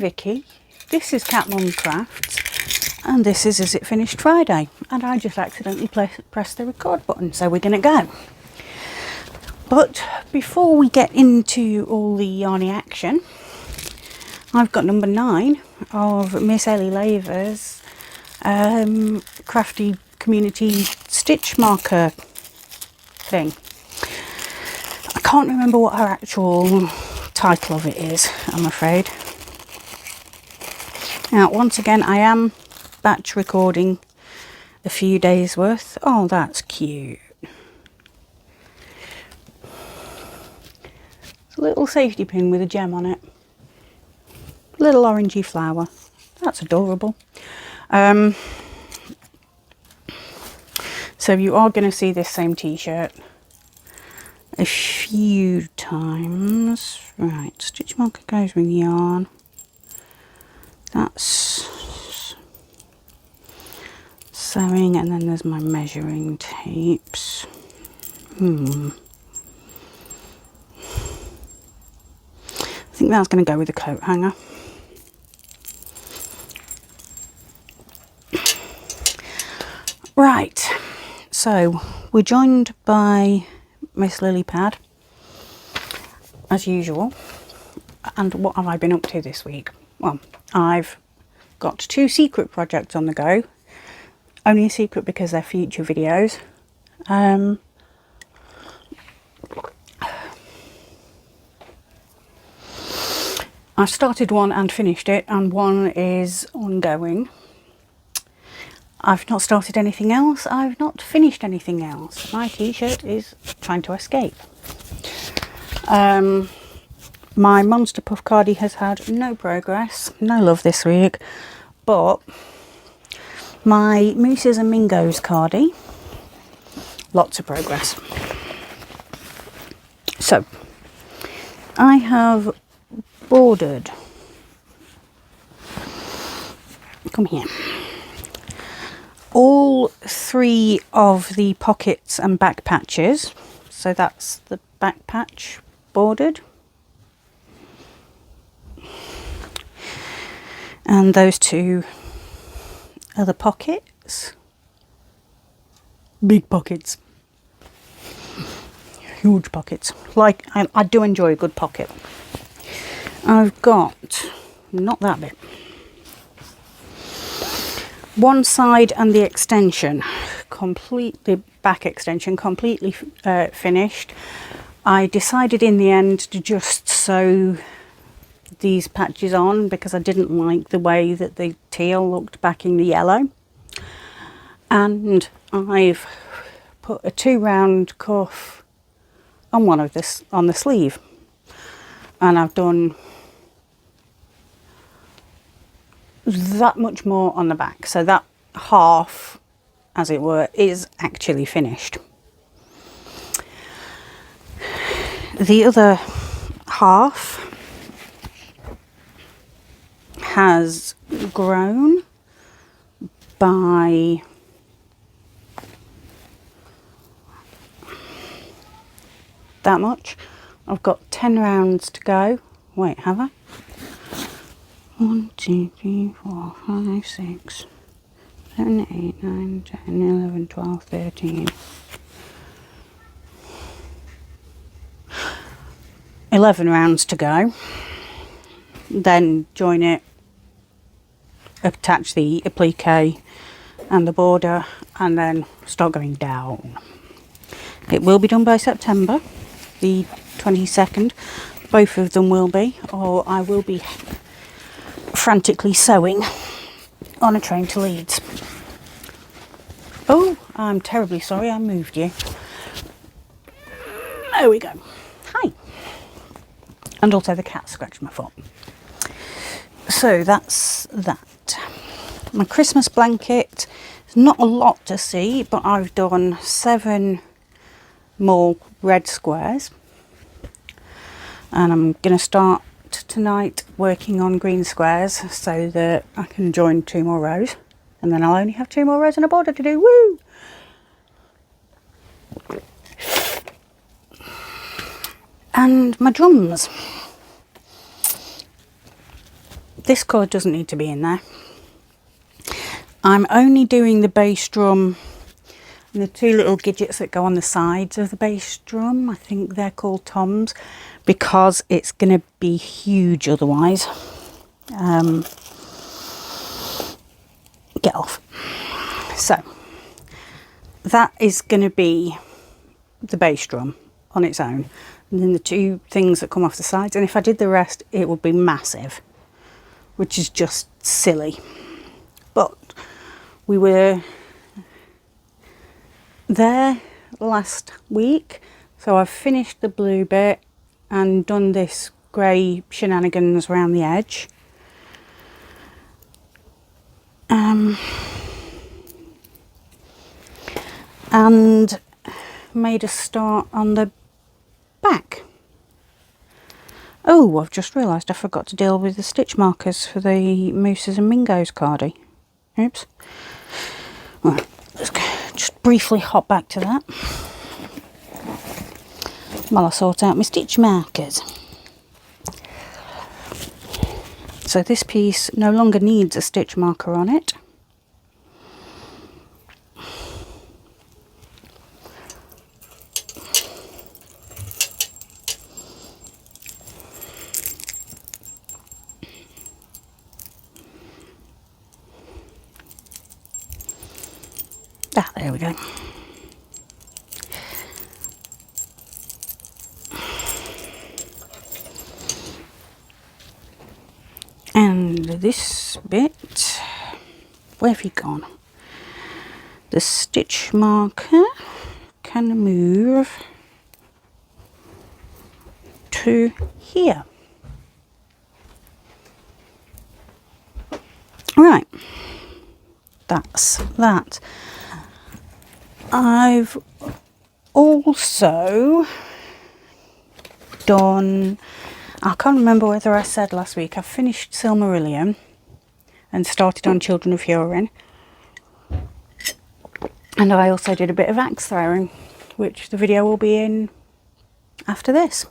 Vicky, this is Cat Mum Crafts, and this is Is It Finished Friday, and I just accidentally pressed the record button, so we're going to go. But before we get into all the yarny action, I've got number 9 of Miss Ellie Laver's crafty community stitch marker thing. I can't remember what her actual title of it is, I'm afraid. Now, once again, I am batch recording a few days worth. Oh, that's cute. It's a little safety pin with a gem on it. Little orangey flower. That's adorable. So you are going to see this same t-shirt a few times. Right, stitch marker goes with yarn. That's sewing, and then there's my measuring tapes. I think that's going to go with the coat hanger. Right, so we're joined by Miss Lilypad, as usual. And what have I been up to this week? Well, I've got 2 secret projects on the go. Only a secret because they're future videos. I started one and finished it, and one is ongoing. I've not started anything else. I've not finished anything else. My t-shirt is trying to escape. My Monster Puff cardie has had no progress, no love this week, but my Mooses and Mingoes cardie, lots of progress. So, I have bordered, come here, all 3 of the pockets and back patches. So that's the back patch bordered. And those 2 other pockets. Big pockets. Huge pockets. Like, I do enjoy a good pocket. I've got, not that bit. One side and the extension, the back extension, completely finished. I decided in the end to just sew these patches on because I didn't like the way that the teal looked backing the yellow. And I've put a 2 round cuff on one of this on the sleeve, and I've done that much more on the back, so that half, as it were, is actually finished. The other half has grown by that much. I've got 10 rounds to go. Wait, have I? 1, 2, 3, 4, 5, 6, 7, 8, 9, 10, 11, 12, 13. 11 rounds to go. Then join it, attach the applique and the border, and then start going down. It will be done by September the 22nd. Both of them will be, or I will be frantically sewing on a train to Leeds. Oh, I'm terribly sorry I moved you. There we go. Hi. And also the cat scratched my foot. So that's that. My Christmas blanket, there's not a lot to see, but I've done 7 more red squares. And I'm going to start tonight working on green squares so that I can join 2 more rows. And then I'll only have 2 more rows and a border to do. Woo! And my drums. this colour doesn't need to be in there. I'm only doing the bass drum and the two little gadgets that go on the sides of the bass drum. I think they're called toms, because it's going to be huge otherwise. Get off. So that is going to be the bass drum on its own, and then the two things that come off the sides. And if I did the rest, it would be massive, which is just silly. But we were there last week, so I've finished the blue bit and done this grey shenanigans around the edge. And made a start on the back. Oh, I've just realised I forgot to deal with the stitch markers for the Mooses and Mingos cardie. Oops. Right, let's just briefly hop back to that while I sort out my stitch markers. So this piece no longer needs a stitch marker on it. Ah, there we go. And this bit, where have you gone? The stitch marker can move to here. Right, that's that. I've also done, I can't remember whether I said last week, I've finished Silmarillion and started on Children of Hurin. And I also did a bit of axe throwing, which the video will be in after this.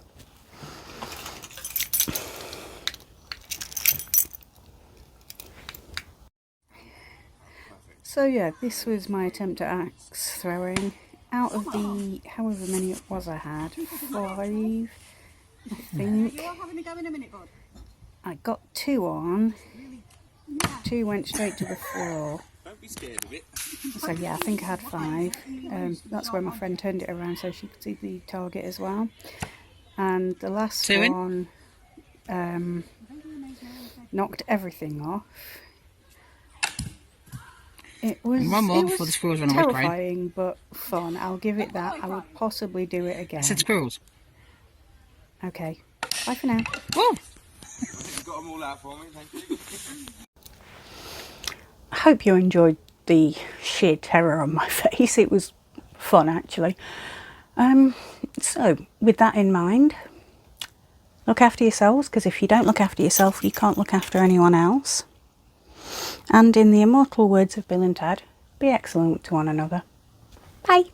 So yeah, this was my attempt at axe throwing. Out of the however many it was I had, 5, I think. You're having a go in a minute, bud. I got 2 on. 2 went straight to the floor. Don't be scared of it. So yeah, I think I had 5. That's where my friend turned it around so she could see the target as well. And the last one knocked everything off. It was, one more before the squirrels run away. Terrifying but fun. I'll give it that. I would possibly do it again. I said squirrels. Okay. Bye for now. Woo! You've got them all out for me, thank you. I hope you enjoyed the sheer terror on my face. It was fun actually. So with that in mind, look after yourselves, because if you don't look after yourself, you can't look after anyone else. And in the immortal words of Bill and Ted, be excellent to one another. Bye.